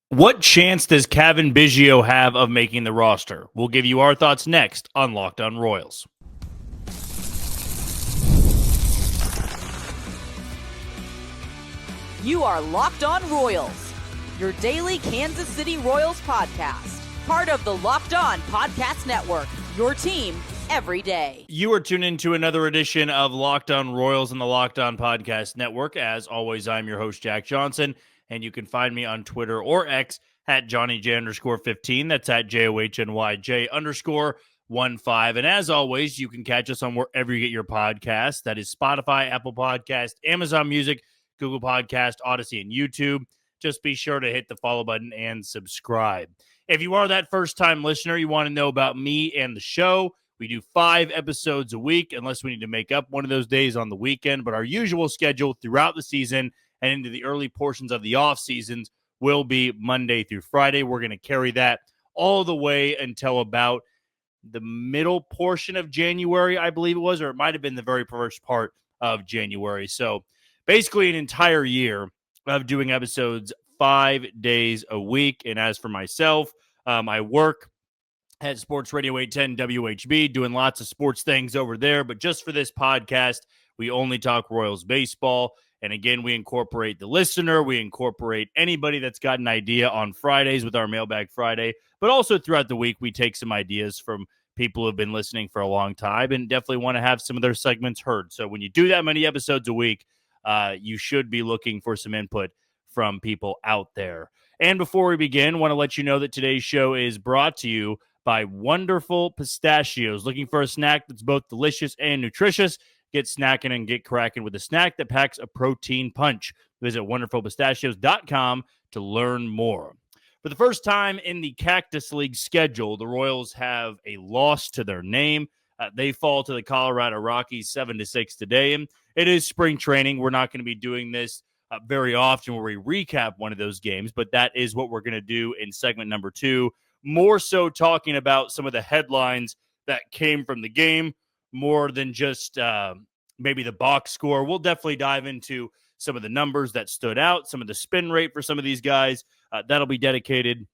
What chance does Cavan Biggio have of making the roster? We'll give you our thoughts next on Locked On Royals. You are Locked On Royals, your daily Kansas City Royals podcast. Part of the Locked On Podcast Network, your team every day. You are tuned into another edition of Locked On Royals on the Locked On Podcast Network. As always, I'm your host, Jack Johnson, and you can find me on Twitter or X at JohnnyJ_15. That's at JOHNYJ_15. And as always, you can catch us on wherever you get your podcasts. That is Spotify, Apple Podcast, Amazon Music, Google Podcast, Odyssey, and YouTube. Just be sure to hit the follow button and subscribe. If you are that first-time listener, you want to know about me and the show, we do 5 episodes a week, unless we need to make up one of those days on the weekend. But our usual schedule throughout the season and into the early portions of the off seasons will be Monday through Friday. We're going to carry that all the way until about the middle portion of January, I believe it was, or it might have been the very first part of January. So basically an entire year of doing episodes 5 days a week. And as for myself, I work at Sports Radio 810 WHB, doing lots of sports things over there. But just for this podcast, we only talk Royals baseball. And again, we incorporate the listener. We incorporate anybody that's got an idea on Fridays with our Mailbag Friday. But also throughout the week, we take some ideas from people who have been listening for a long time and definitely want to have some of their segments heard. So when you do that many episodes a week, you should be looking for some input from people out there. And before we begin, I want to let you know that today's show is brought to you by wonderful Pistachios. Looking for a snack that's both delicious and nutritious? Get snackin' and get crackin' with a snack that packs a protein punch. Visit wonderfulpistachios.com to learn more. For the first time in the Cactus League schedule, the Royals have a loss to their name. They fall to the Colorado Rockies 7-6 today. And it is spring training. We're not going to be doing this very often where we recap one of those games, but that is what we're going to do in segment number 2. More so talking about some of the headlines that came from the game, more than just maybe the box score. We'll definitely dive into some of the numbers that stood out, some of the spin rate for some of these guys. That'll be dedicated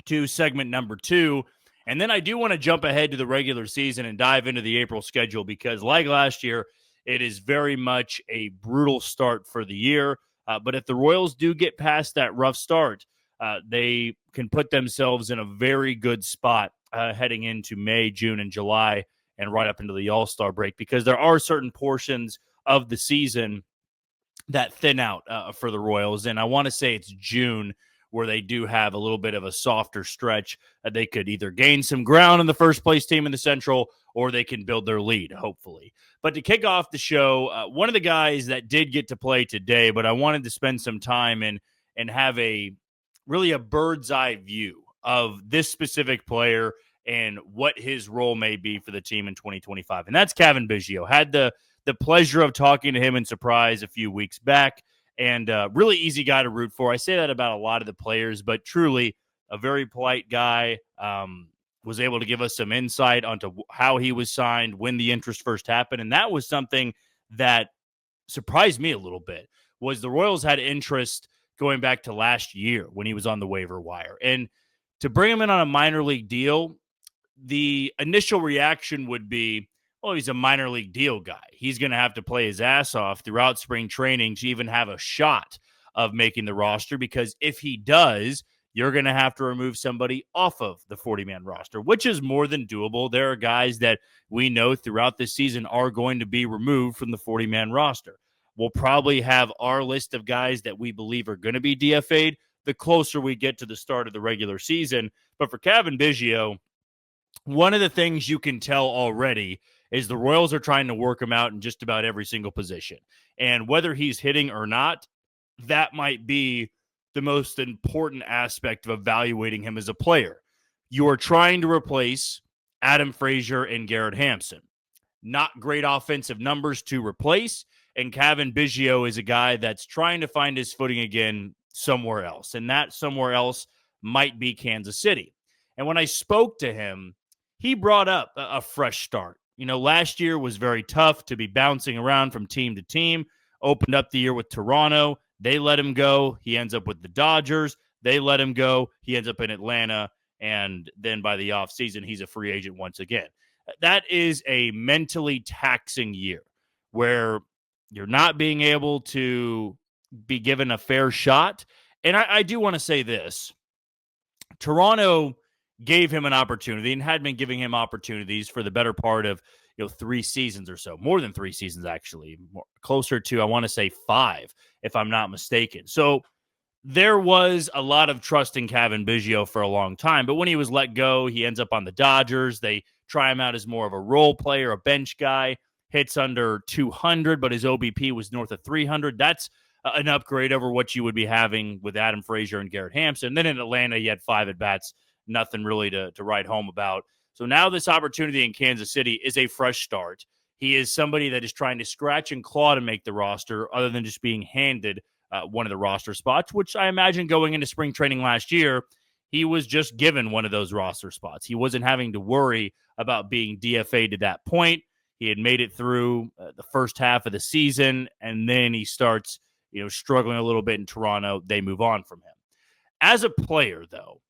to segment number 2. And then I do want to jump ahead to the regular season and dive into the April schedule because like last year, it is very much a brutal start for the year. But if the Royals do get past that rough start, they can put themselves in a very good spot heading into May, June, and July, and right up into the All-Star break, because there are certain portions of the season that thin out for the Royals. And I want to say it's June where they do have a little bit of a softer stretch. They could either gain some ground in the first place team in the Central, or they can build their lead, hopefully. But to kick off the show, one of the guys that did get to play today, but I wanted to spend some time and have really a bird's eye view of this specific player and what his role may be for the team in 2025. And that's Cavan Biggio. Had the pleasure of talking to him in Surprise a few weeks back, and really easy guy to root for. I say that about a lot of the players, but truly a very polite guy. Was able to give us some insight onto how he was signed, when the interest first happened. And that was something that surprised me a little bit, was the Royals had interest going back to last year when he was on the waiver wire. And to bring him in on a minor league deal, the initial reaction would be, well, he's a minor league deal guy. He's going to have to play his ass off throughout spring training to even have a shot of making the roster, because if he does, you're going to have to remove somebody off of the 40-man roster, which is more than doable. There are guys that we know throughout this season are going to be removed from the 40-man roster. We'll probably have our list of guys that we believe are going to be DFA'd the closer we get to the start of the regular season. But for Cavan Biggio, one of the things you can tell already is the Royals are trying to work him out in just about every single position. And whether he's hitting or not, that might be the most important aspect of evaluating him as a player. You are trying to replace Adam Frazier and Garrett Hampson. Not great offensive numbers to replace, and Cavan Biggio is a guy that's trying to find his footing again somewhere else, and that somewhere else might be Kansas City. And when I spoke to him, he brought up a fresh start. You know, last year was very tough to be bouncing around from team to team. Opened up the year with Toronto. They let him go. He ends up with the Dodgers. They let him go. He ends up in Atlanta, and then by the offseason, he's a free agent once again. That is a mentally taxing year where you're not being able to be given a fair shot. And I do want to say this. Toronto gave him an opportunity and had been giving him opportunities for the better part of 3 seasons or so, more than 3 seasons actually, closer to, I want to say 5, if I'm not mistaken. So there was a lot of trust in Cavan Biggio for a long time, but when he was let go, he ends up on the Dodgers. They try him out as more of a role player, a bench guy, hits under 200, but his OBP was north of 300. That's an upgrade over what you would be having with Adam Frazier and Garrett Hampson. Then in Atlanta, he had 5 at-bats, nothing really to write home about. So now this opportunity in Kansas City is a fresh start. He is somebody that is trying to scratch and claw to make the roster other than just being handed one of the roster spots, which I imagine going into spring training last year, he was just given one of those roster spots. He wasn't having to worry about being DFA'd to that point. He had made it through the first half of the season, and then he starts struggling a little bit in Toronto. They move on from him. As a player, though,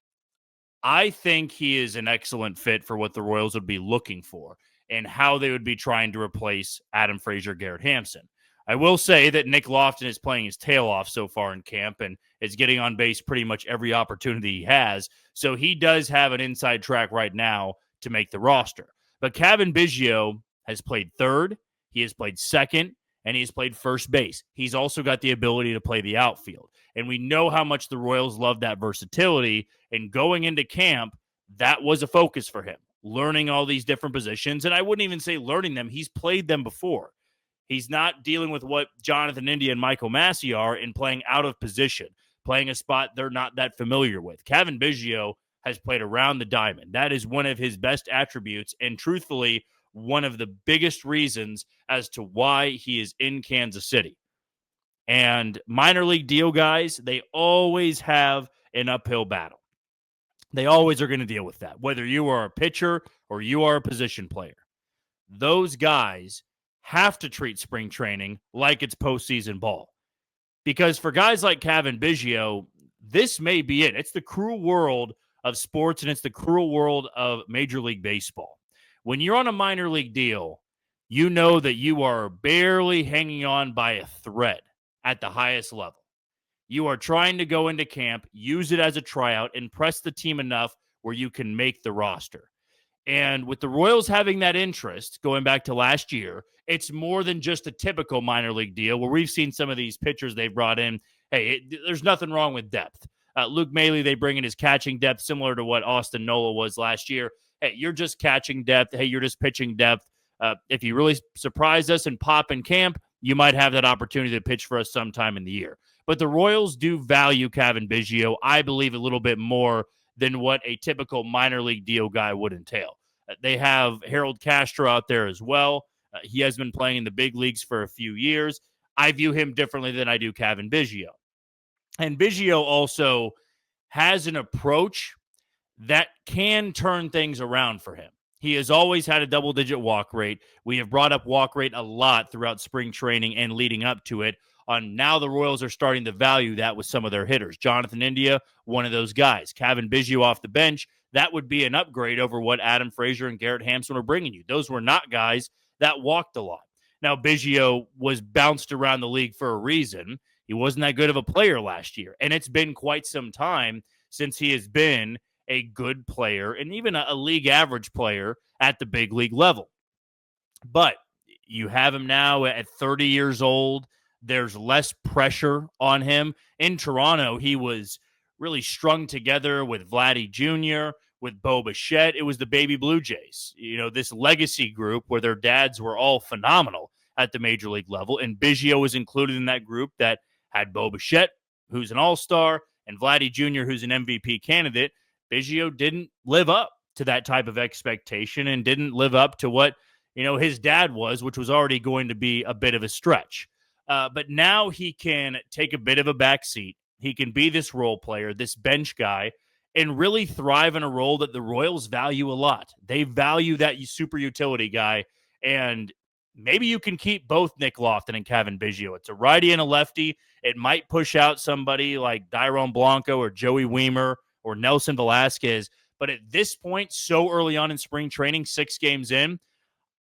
I think he is an excellent fit for what the Royals would be looking for and how they would be trying to replace Adam Frazier, Garrett Hampson. I will say that Nick Lofton is playing his tail off so far in camp and is getting on base pretty much every opportunity he has. So he does have an inside track right now to make the roster. But Cavan Biggio has played third, he has played second, and he's played first base. He's also got the ability to play the outfield. And we know how much the Royals love that versatility. And going into camp, that was a focus for him, learning all these different positions. And I wouldn't even say learning them. He's played them before. He's not dealing with what Jonathan India and Michael Massey are in playing out of position, playing a spot they're not that familiar with. Cavan Biggio has played around the diamond. That is one of his best attributes, and truthfully, one of the biggest reasons as to why he is in Kansas City. And minor league deal guys, they always have an uphill battle. They always are going to deal with that, whether you are a pitcher or you are a position player. Those guys have to treat spring training like it's postseason ball. Because for guys like Cavan Biggio, this may be it. It's the cruel world of sports, and it's the cruel world of Major League Baseball. When you're on a minor league deal, you know that you are barely hanging on by a thread at the highest level. You are trying to go into camp, use it as a tryout, impress the team enough where you can make the roster. And with the Royals having that interest, going back to last year, it's more than just a typical minor league deal where we've seen some of these pitchers they've brought in. Hey, there's nothing wrong with depth. Luke Maile, they bring in his catching depth, similar to what Austin Nola was last year. Hey, you're just catching depth. Hey, you're just pitching depth. If you really surprise us and pop in camp, you might have that opportunity to pitch for us sometime in the year. But the Royals do value Cavan Biggio, I believe, a little bit more than what a typical minor league deal guy would entail. They have Harold Castro out there as well. He has been playing in the big leagues for a few years. I view him differently than I do Cavan Biggio. And Biggio also has an approach that can turn things around for him. He has always had a double-digit walk rate. We have brought up walk rate a lot throughout spring training and leading up to it. Now the Royals are starting to value that with some of their hitters. Jonathan India, one of those guys. Cavan Biggio off the bench, that would be an upgrade over what Adam Frazier and Garrett Hampson were bringing you. Those were not guys that walked a lot. Now, Biggio was bounced around the league for a reason. He wasn't that good of a player last year, and it's been quite some time since he has been a good player and even a league average player at the big league level. But you have him now at 30 years old. There's less pressure on him. In Toronto, he was really strung together with Vladdy Jr., with Bo Bichette. It was the Baby Blue Jays, this legacy group where their dads were all phenomenal at the major league level. And Biggio was included in that group that had Bo Bichette, who's an all-star, and Vladdy Jr., who's an MVP candidate. Biggio didn't live up to that type of expectation and didn't live up to what, his dad was, which was already going to be a bit of a stretch. But now he can take a bit of a backseat. He can be this role player, this bench guy, and really thrive in a role that the Royals value a lot. They value that super utility guy, and maybe you can keep both Nick Lofton and Cavan Biggio. It's a righty and a lefty. It might push out somebody like Dairon Blanco or Joey Weimer or Nelson Velasquez. But at this point, so early on in spring training, 6 games in,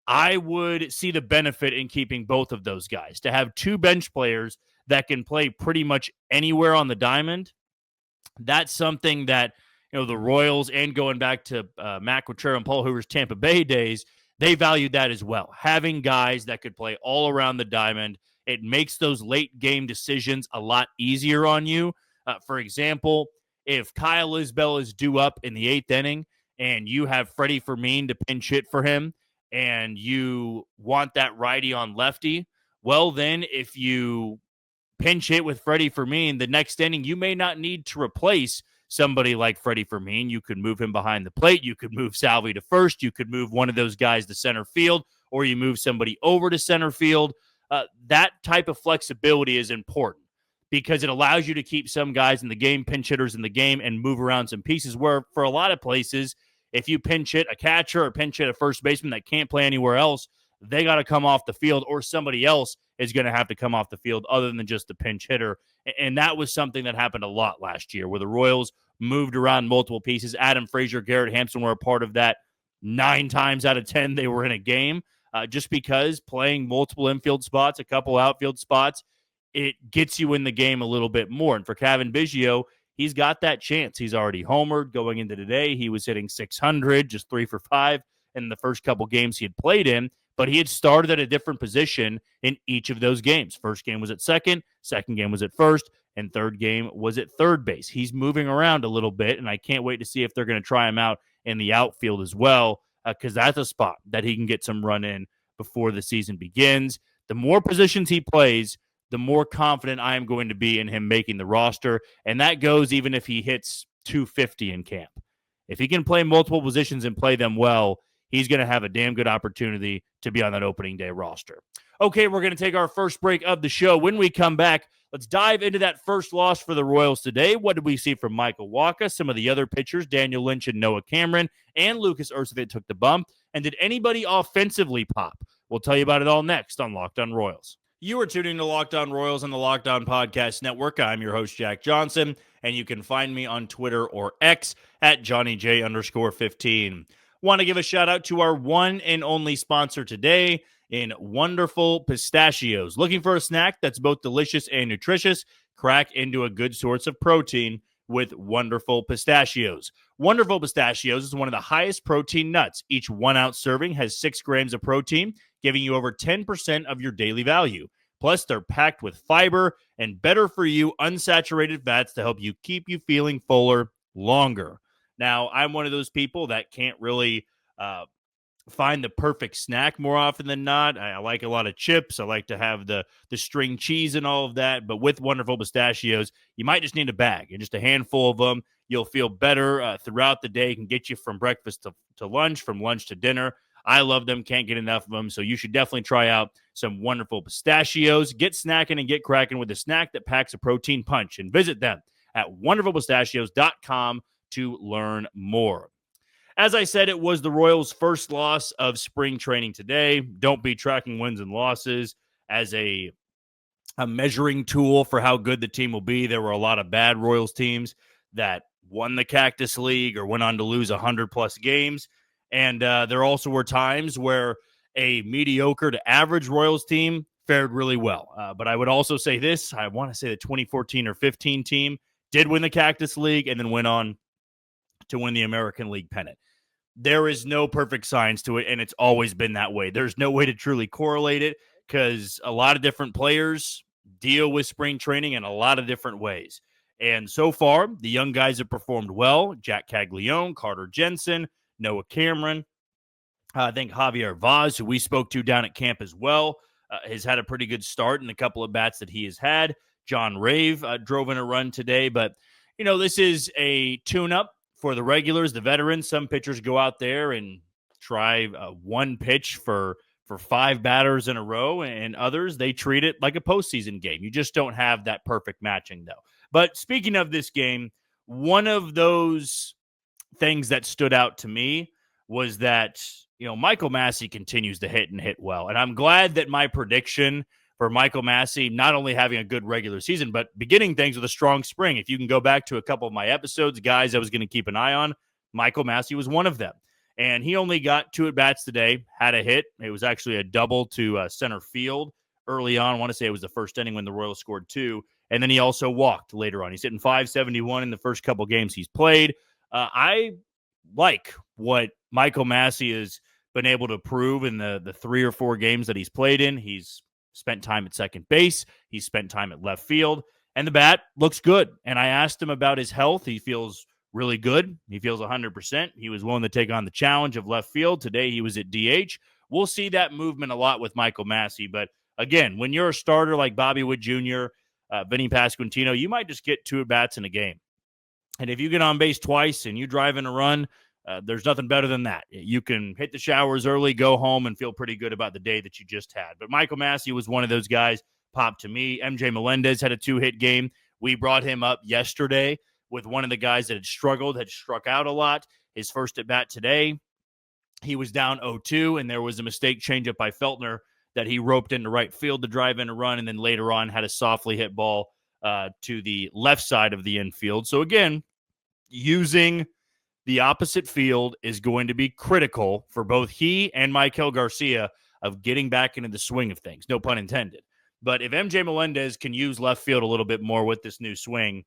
I would see the benefit in keeping both of those guys. To have 2 bench players that can play pretty much anywhere on the diamond, that's something that, the Royals, and going back to Matt Quatrero and Paul Hoover's Tampa Bay days, they valued that as well. Having guys that could play all around the diamond, it makes those late game decisions a lot easier on you. For example, if Kyle Isbell is due up in the 8th inning and you have Freddie Fermin to pinch hit for him and you want that righty on lefty, well, then if you pinch hit with Freddie Fermin, the next inning you may not need to replace somebody like Freddie Fermin. You could move him behind the plate. You could move Salvi to first. You could move one of those guys to center field, or you move somebody over to center field. That type of flexibility is important because it allows you to keep some guys in the game, pinch hitters in the game, and move around some pieces where for a lot of places, if you pinch hit a catcher or pinch hit a first baseman that can't play anywhere else, they got to come off the field, or somebody else is going to have to come off the field other than just the pinch hitter. And that was something that happened a lot last year where the Royals moved around multiple pieces. Adam Frazier, Garrett Hampson were a part of that. 9 times out of 10, they were in a game just because playing multiple infield spots, a couple outfield spots, it gets you in the game a little bit more. And for Cavan Biggio, he's got that chance. He's already homered going into today. He was hitting 600, just 3 for 5 in the first couple games he had played in. But he had started at a different position in each of those games. First game was at second game was at first, and third game was at third base. He's moving around a little bit, and I can't wait to see if they're going to try him out in the outfield as well, because that's a spot that he can get some run in before the season begins. The more positions he plays, the more confident I am going to be in him making the roster, and that goes even if he hits 250 in camp. If he can play multiple positions and play them well, he's going to have a damn good opportunity to be on that opening day roster. Okay, we're going to take our first break of the show. When we come back, let's dive into that first loss for the Royals today. What did we see from Michael Wacha, some of the other pitchers, Daniel Lynch and Noah Cameron, and Lucas Ercevit took the bump? And did anybody offensively pop? We'll tell you about it all next on Locked On Royals. You are tuning to Locked On Royals on the Locked On Podcast Network. I'm your host, Jack Johnson, and you can find me on Twitter or X at JohnnyJ_15. Want to give a shout out to our one and only sponsor today in Wonderful Pistachios. Looking for a snack that's both delicious and nutritious? Crack into a good source of protein with Wonderful Pistachios. Wonderful Pistachios is one of the highest protein nuts. Each 1 ounce serving has 6 grams of protein, giving you over 10% of your daily value. Plus, they're packed with fiber and better for you unsaturated fats to help you keep you feeling fuller longer. Now, I'm one of those people that can't really find the perfect snack more often than not. I like a lot of chips. I like to have the string cheese and all of that. But with Wonderful Pistachios, you might just need a bag and just a handful of them. You'll feel better throughout the day. It can get you from breakfast to lunch, from lunch to dinner. I love them. Can't get enough of them. So you should definitely try out some Wonderful Pistachios. Get snacking and get cracking with a snack that packs a protein punch. And visit them at wonderfulpistachios.com to learn more. As I said, it was the Royals' first loss of spring training today. Don't be tracking wins and losses as a measuring tool for how good the team will be. There were a lot of bad Royals teams that won the Cactus League or went on to lose 100-plus games. And there also were times where a mediocre to average Royals team fared really well. But I would also say this. I want to say the 2014 or 15 team did win the Cactus League and then went on to win the American League pennant. There is no perfect science to it, and it's always been that way. There's no way to truly correlate it because a lot of different players deal with spring training in a lot of different ways. And so far, the young guys have performed well. Jack Caglione, Carter Jensen, Noah Cameron. I think Javier Vaz, who we spoke to down at camp as well, has had a pretty good start in a couple of bats that he has had. John Rave drove in a run today, but, this is a tune-up for the regulars, the veterans. Some pitchers go out there and try one pitch for 5 batters in a row, and others, they treat it like a postseason game. You just don't have that perfect matching, though. But speaking of this game, one of those things that stood out to me was that Michael Massey continues to hit and hit well. And I'm glad that my prediction for Michael Massey not only having a good regular season, but beginning things with a strong spring. If you can go back to a couple of my episodes, guys I was going to keep an eye on, Michael Massey was one of them. And he only got 2 at-bats today, had a hit. It was actually a double to center field early on. I want to say it was the first inning when the Royals scored 2. And then he also walked later on. He's hitting .571 in the first couple games he's played. I like what Michael Massey has been able to prove in the 3 or 4 games that he's played in. He's spent time at second base. He's spent time at left field. And the bat looks good. And I asked him about his health. He feels really good. He feels 100%. He was willing to take on the challenge of left field. Today he was at DH. We'll see that movement a lot with Michael Massey. But again, when you're a starter like Bobby Witt Jr., Vinny Pasquantino, you might just get 2 at-bats in a game. And if you get on base twice and you drive in a run, there's nothing better than that. You can hit the showers early, go home, and feel pretty good about the day that you just had. But Michael Massey was one of those guys, popped to me. MJ Melendez had a 2-hit game. We brought him up yesterday with one of the guys that had struggled, had struck out a lot. His first at-bat today, he was down 0-2, and there was a mistake changeup by Feltner that he roped into right field to drive in a run, and then later on had a softly hit ball to the left side of the infield. So again, using the opposite field is going to be critical for both he and Maikel Garcia of getting back into the swing of things. No pun intended. But if MJ Melendez can use left field a little bit more with this new swing,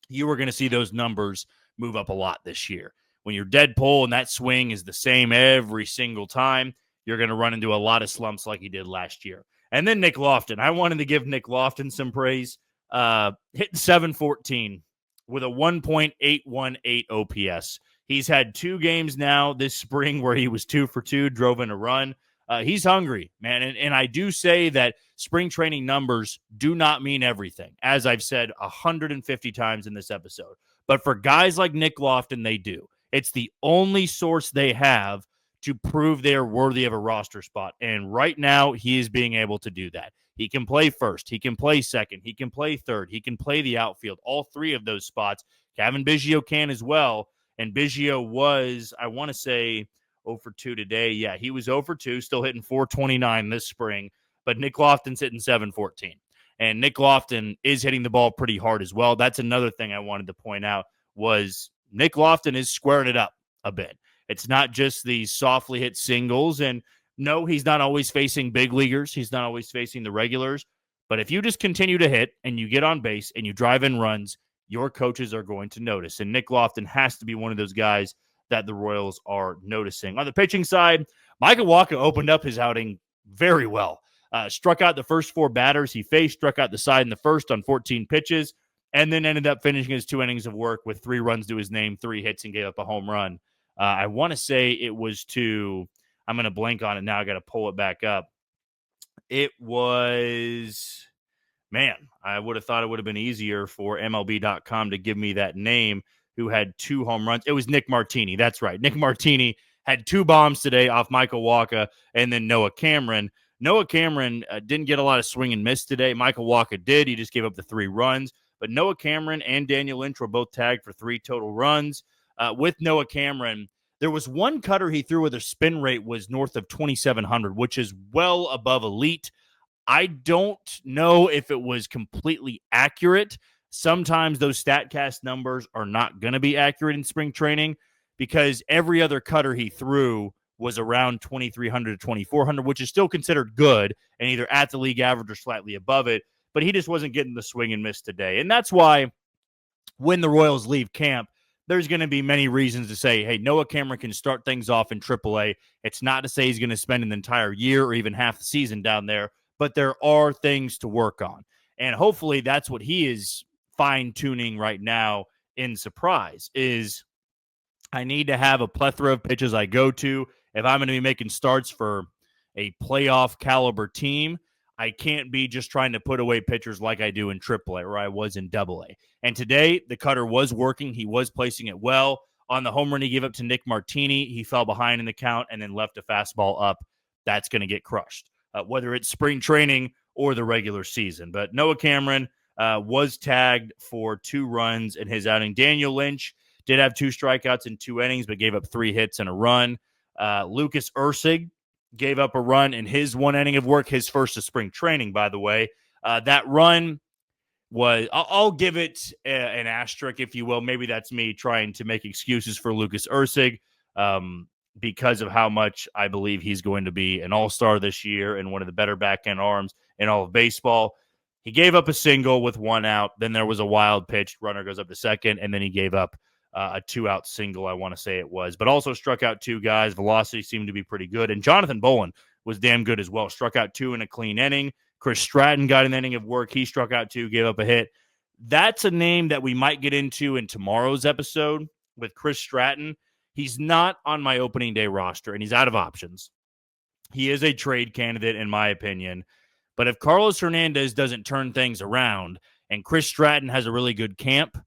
you are going to see those numbers move up a lot this year. When you're dead pull and that swing is the same every single time, you're going to run into a lot of slumps like he did last year. And then Nick Lofton. I wanted to give Nick Lofton some praise. Hitting .714 with a 1.818 OPS. He's had 2 games now this spring where he was 2 for 2, drove in a run. He's hungry, man. And I do say that spring training numbers do not mean everything, as I've said 150 times in this episode. But for guys like Nick Lofton, they do. It's the only source they have to prove they are worthy of a roster spot. And right now, he is being able to do that. He can play first. He can play second. He can play third. He can play the outfield. All 3 of those spots. Cavan Biggio can as well. And Biggio was, I want to say, 0 for 2 today. Yeah, he was 0 for 2, still hitting .429 this spring. But Nick Lofton's hitting .714. And Nick Lofton is hitting the ball pretty hard as well. That's another thing I wanted to point out was Nick Lofton is squaring it up a bit. It's not just these softly hit singles. And no, he's not always facing big leaguers. He's not always facing the regulars. But if you just continue to hit and you get on base and you drive in runs, your coaches are going to notice. And Nick Lofton has to be one of those guys that the Royals are noticing. On the pitching side, Michael Wacha opened up his outing very well. Struck out the first 4 batters he faced, struck out the side in the first on 14 pitches, and then ended up finishing his 2 innings of work with 3 runs to his name, 3 hits, and gave up a home run. I want to say it was to, I'm going to blank on it now. I got to pull it back up. It was, man, I would have thought it would have been easier for MLB.com to give me that name, who had 2 home runs. It was Nick Martini. That's right. Nick Martini had 2 bombs today off Michael Wacha and then Noah Cameron. Noah Cameron didn't get a lot of swing and miss today. Michael Wacha did. He just gave up the 3 runs. But Noah Cameron and Daniel Lynch were both tagged for 3 total runs. With Noah Cameron, there was one cutter he threw with a spin rate was north of 2,700, which is well above elite. I don't know if it was completely accurate. Sometimes those StatCast numbers are not going to be accurate in spring training because every other cutter he threw was around 2,300 to 2,400, which is still considered good and either at the league average or slightly above it. But he just wasn't getting the swing and miss today. And that's why when the Royals leave camp, there's going to be many reasons to say, hey, Noah Cameron can start things off in AAA. It's not to say he's going to spend an entire year or even half the season down there, but there are things to work on. And hopefully that's what he is fine-tuning right now in Surprise is I need to have a plethora of pitches I go to. If I'm going to be making starts for a playoff caliber team, I can't be just trying to put away pitchers like I do in AAA or I was in AA. And today, the cutter was working. He was placing it well. On the home run he gave up to Nick Martini, he fell behind in the count and then left a fastball up. That's going to get crushed, whether it's spring training or the regular season. But Noah Cameron was tagged for 2 runs in his outing. Daniel Lynch did have 2 strikeouts in 2 innings, but gave up 3 hits and a run. Lucas Ursig gave up a run in his one inning of work, his first of spring training, by the way. That run was, I'll give it an asterisk, if you will. Maybe that's me trying to make excuses for Lucas Ursig because of how much I believe he's going to be an all-star this year and one of the better back-end arms in all of baseball. He gave up a single with one out. Then there was a wild pitch. Runner goes up to second, and then he gave up a two-out single, I want to say it was, but also struck out two guys. Velocity seemed to be pretty good. And Jonathan Bolin was damn good as well. Struck out two in a clean inning. Chris Stratton got an inning of work. He struck out two, gave up a hit. That's a name that we might get into in tomorrow's episode with Chris Stratton. He's not on my opening day roster, and he's out of options. He is a trade candidate, in my opinion. But if Carlos Hernandez doesn't turn things around and Chris Stratton has a really good camp,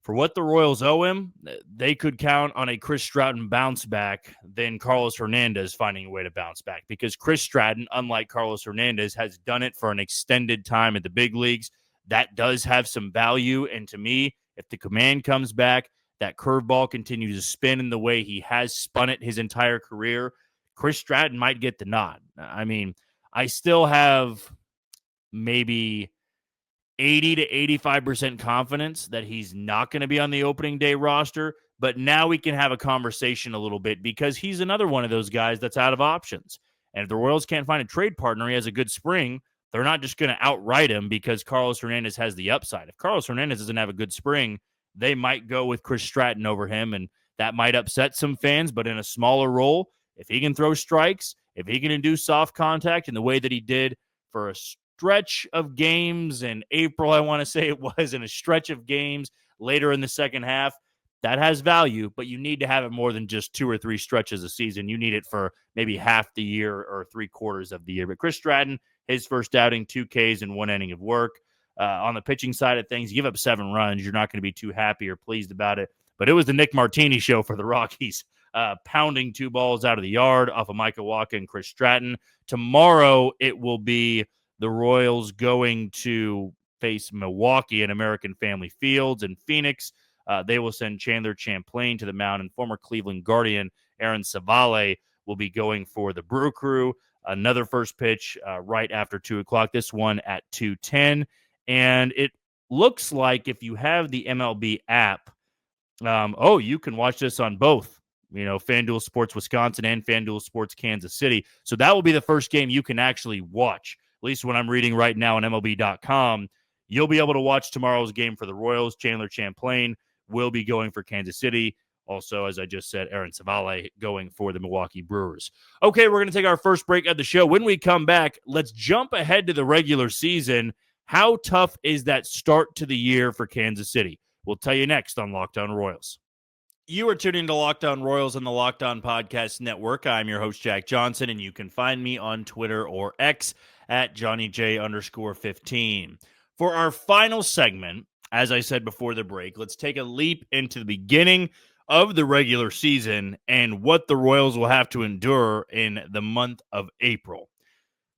for what the Royals owe him, they could count on a Chris Stratton bounce back than Carlos Hernandez finding a way to bounce back, because Chris Stratton, unlike Carlos Hernandez, has done it for an extended time at the big leagues. That does have some value. And to me, if the command comes back, that curveball continues to spin in the way he has spun it his entire career, Chris Stratton might get the nod. I mean, I still have maybe 80 to 85% confidence that he's not going to be on the opening day roster, but now we can have a conversation a little bit, because he's another one of those guys that's out of options. And if the Royals can't find a trade partner, he has a good spring, they're not just going to outright him because Carlos Hernandez has the upside. If Carlos Hernandez doesn't have a good spring, they might go with Chris Stratton over him, and that might upset some fans, but in a smaller role, if he can throw strikes, if he can induce soft contact in the way that he did for a stretch of games in April, I want to say it was, in a stretch of games later in the second half, that has value, but you need to have it more than just 2 or 3 stretches a season. You need it for maybe half the year or 3/4 of the year. But Chris Stratton, his first outing, 2 Ks and 1 inning of work. On the pitching side of things, you give up 7 runs, you're not going to be too happy or pleased about it. But it was the Nick Martini show for the Rockies, pounding 2 balls out of the yard off of Micah Wacha and Chris Stratton. Tomorrow, it will be the Royals going to face Milwaukee at American Family Fields in Phoenix. They will send Chandler Champlain to the mound, and former Cleveland Guardian Aaron Savale will be going for the Brew Crew. Another first pitch right after 2 o'clock, this one at 2:10. And it looks like if you have the MLB app, you can watch this on both, FanDuel Sports Wisconsin and FanDuel Sports Kansas City. So that will be the first game you can actually watch, at least what I'm reading right now on MLB.com. You'll be able to watch tomorrow's game for the Royals. Chandler Champlain will be going for Kansas City. Also, as I just said, Aaron Savale going for the Milwaukee Brewers. Okay, we're going to take our first break of the show. When we come back, let's jump ahead to the regular season. How tough is that start to the year for Kansas City? We'll tell you next on Locked On Royals. You are tuning to Locked On Royals on the Locked On Podcast Network. I'm your host, Jack Johnson, and you can find me on Twitter or X at JohnnyJ_15. For our final segment, as I said before the break, let's take a leap into the beginning of the regular season and what the Royals will have to endure in the month of April.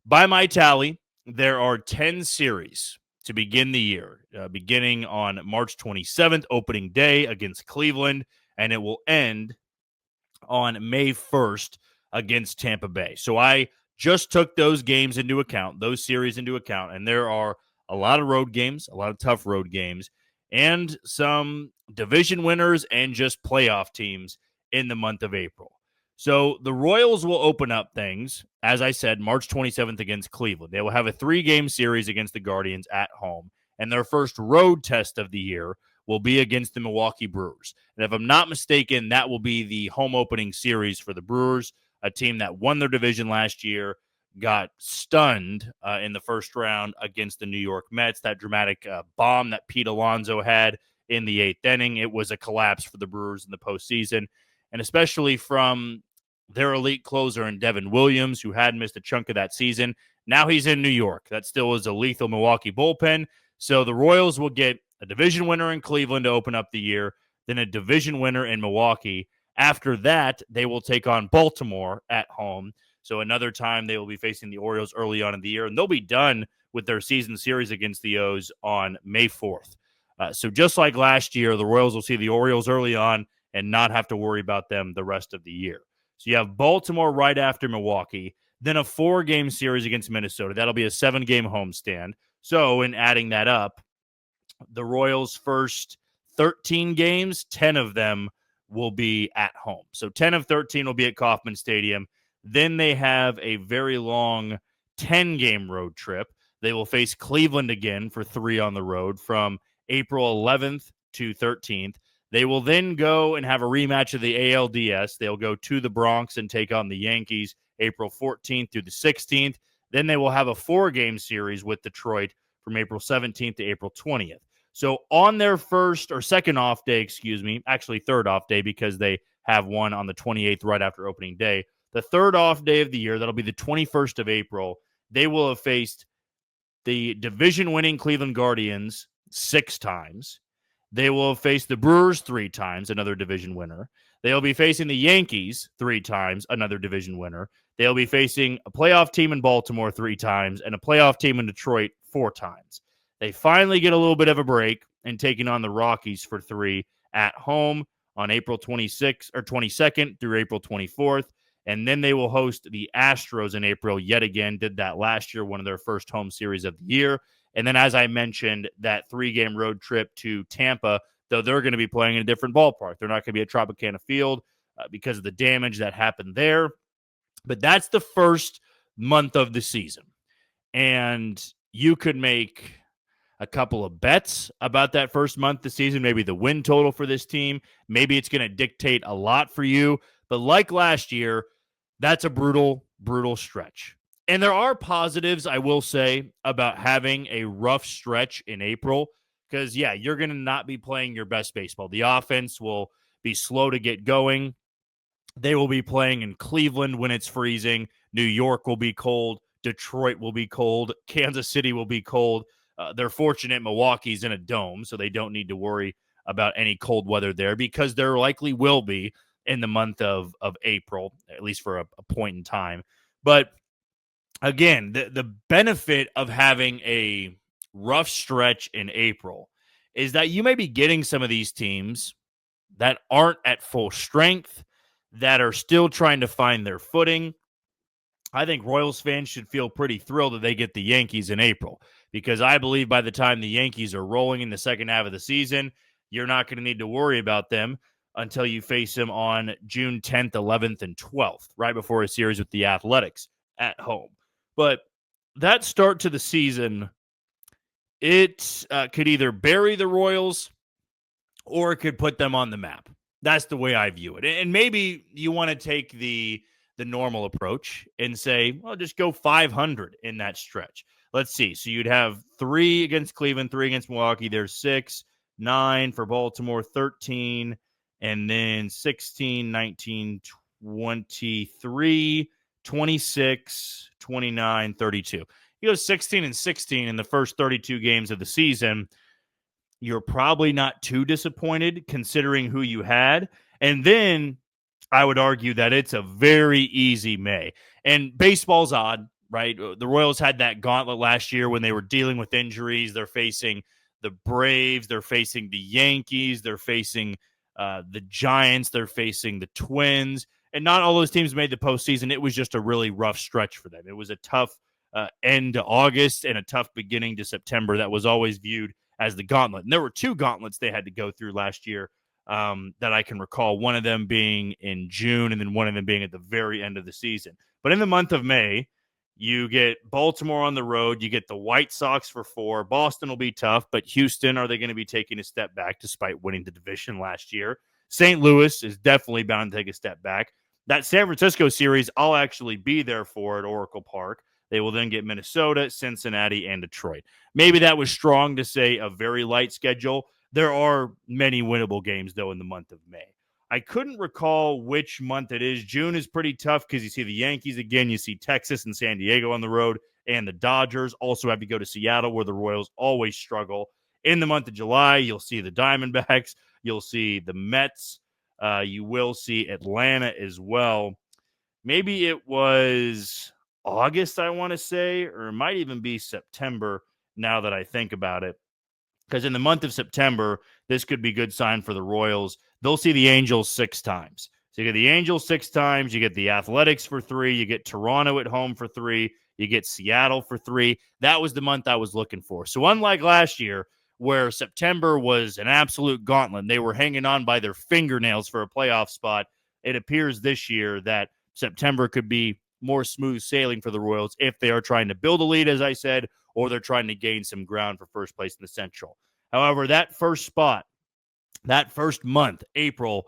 By my tally, there are 10 series to begin the year, beginning on March 27th, opening day against Cleveland, and it will end on May 1st against Tampa Bay. So I just took those games into account, those series into account, and there are a lot of road games, a lot of tough road games, and some division winners and just playoff teams in the month of April. So the Royals will open up things, as I said, March 27th against Cleveland. They will have a 3-game series against the Guardians at home, and their first road test of the year will be against the Milwaukee Brewers. And if I'm not mistaken, that will be the home opening series for the Brewers, a team that won their division last year, got stunned in the first round against the New York Mets. That dramatic bomb that Pete Alonso had in the 8th inning, it was a collapse for the Brewers in the postseason. And especially from their elite closer in Devin Williams, who had missed a chunk of that season. Now he's in New York. That still is a lethal Milwaukee bullpen. So the Royals will get a division winner in Cleveland to open up the year, then a division winner in Milwaukee. After that, they will take on Baltimore at home. So another time they will be facing the Orioles early on in the year, and they'll be done with their season series against the O's on May 4th. So just like last year, the Royals will see the Orioles early on and not have to worry about them the rest of the year. So you have Baltimore right after Milwaukee, then a 4-game series against Minnesota. That'll be a 7-game homestand. So in adding that up, the Royals' first 13 games, 10 of them will be at home. So 10 of 13 will be at Kauffman Stadium. Then they have a very long 10-game road trip. They will face Cleveland again for 3 on the road from April 11th to 13th. They will then go and have a rematch of the ALDS. They'll go to the Bronx and take on the Yankees April 14th through the 16th. Then they will have a 4-game series with Detroit from April 17th to April 20th. So on their first or second off day, actually third off day because they have one on the 28th right after opening day, the third off day of the year, that'll be the 21st of April, they will have faced the division-winning Cleveland Guardians 6 times. They will have faced the Brewers 3 times, another division winner. They'll be facing the Yankees 3 times, another division winner. They'll be facing a playoff team in Baltimore 3 times and a playoff team in Detroit 4 times. They finally get a little bit of a break and taking on the Rockies for 3 at home on April 26th or 22nd through April 24th. And then they will host the Astros in April yet again. Did that last year, one of their first home series of the year. And then, as I mentioned, that 3-game road trip to Tampa, though they're going to be playing in a different ballpark. They're not going to be at Tropicana Field because of the damage that happened there. But that's the first month of the season. And you could make a couple of bets about that first month of the season, maybe the win total for this team. Maybe it's going to dictate a lot for you. But like last year, that's a brutal, brutal stretch. And there are positives, I will say, about having a rough stretch in April because, yeah, you're going to not be playing your best baseball. The offense will be slow to get going. They will be playing in Cleveland when it's freezing. New York will be cold. Detroit will be cold. Kansas City will be cold. They're fortunate Milwaukee's in a dome, so they don't need to worry about any cold weather there because there likely will be in the month of April, at least for a point in time. But again, the benefit of having a rough stretch in April is that you may be getting some of these teams that aren't at full strength, that are still trying to find their footing. I think Royals fans should feel pretty thrilled that they get the Yankees in April because I believe by the time the Yankees are rolling in the second half of the season, you're not going to need to worry about them until you face them on June 10th, 11th, and 12th, right before a series with the Athletics at home. But that start to the season, it could either bury the Royals or it could put them on the map. That's the way I view it. And maybe you want to take the normal approach and say, well, just go 500 in that stretch. Let's see. So you'd have 3 against Cleveland, 3 against Milwaukee. There's 6, 9 for Baltimore, 13, and then 16, 19, 23, 26, 29, 32. You go 16 and 16 in the first 32 games of the season. You're probably not too disappointed considering who you had. And then I would argue that it's a very easy May. And baseball's odd, right? The Royals had that gauntlet last year when they were dealing with injuries. They're facing the Braves. They're facing the Yankees. They're facing the Giants. They're facing the Twins. And not all those teams made the postseason. It was just a really rough stretch for them. It was a tough end to August and a tough beginning to September that was always viewed as the gauntlet. And there were 2 gauntlets they had to go through last year that I can recall, one of them being in June and then one of them being at the very end of the season. But in the month of May, you get Baltimore on the road. You get the White Sox for 4. Boston will be tough, but Houston, are they going to be taking a step back despite winning the division last year? St. Louis is definitely bound to take a step back. That San Francisco series, I'll actually be there for at Oracle Park. They will then get Minnesota, Cincinnati, and Detroit. Maybe that was strong to say a very light schedule. There are many winnable games, though, in the month of May. I couldn't recall which month it is. June is pretty tough because you see the Yankees again. You see Texas and San Diego on the road, and the Dodgers also have to go to Seattle, where the Royals always struggle. In the month of July, you'll see the Diamondbacks. You'll see the Mets. You will see Atlanta as well. Maybe it was August, I want to say, or it might even be September now that I think about it. Because in the month of September, this could be a good sign for the Royals. They'll see the Angels 6 times. So you get the Angels 6 times, you get the Athletics for 3, you get Toronto at home for 3, you get Seattle for 3. That was the month I was looking for. So unlike last year, where September was an absolute gauntlet, they were hanging on by their fingernails for a playoff spot, it appears this year that September could be more smooth sailing for the Royals if they are trying to build a lead, as I said, or they're trying to gain some ground for first place in the Central. However, that first spot, that first month, April,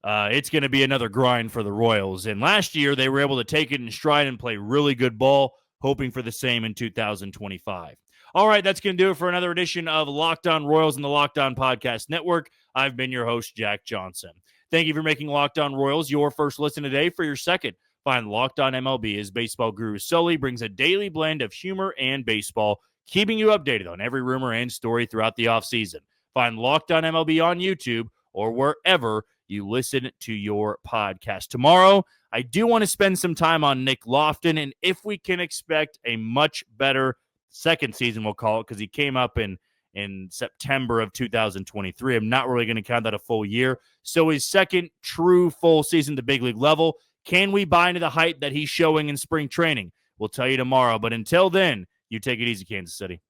it's going to be another grind for the Royals. And last year, they were able to take it in stride and play really good ball, hoping for the same in 2025. All right, that's going to do it for another edition of Locked On Royals and the Locked On Podcast Network. I've been your host, Jack Johnson. Thank you for making Locked On Royals your first listen today. For your second, find Locked On MLB as baseball guru Sully brings a daily blend of humor and baseball, keeping you updated on every rumor and story throughout the offseason. Find Locked On MLB on YouTube or wherever you listen to your podcast. Tomorrow, I do want to spend some time on Nick Loftin and if we can expect a much better second season, we'll call it, because he came up in September of 2023. I'm not really going to count that a full year. So his second true full season at the big league level, can we buy into the hype that he's showing in spring training? We'll tell you tomorrow. But until then, you take it easy, Kansas City.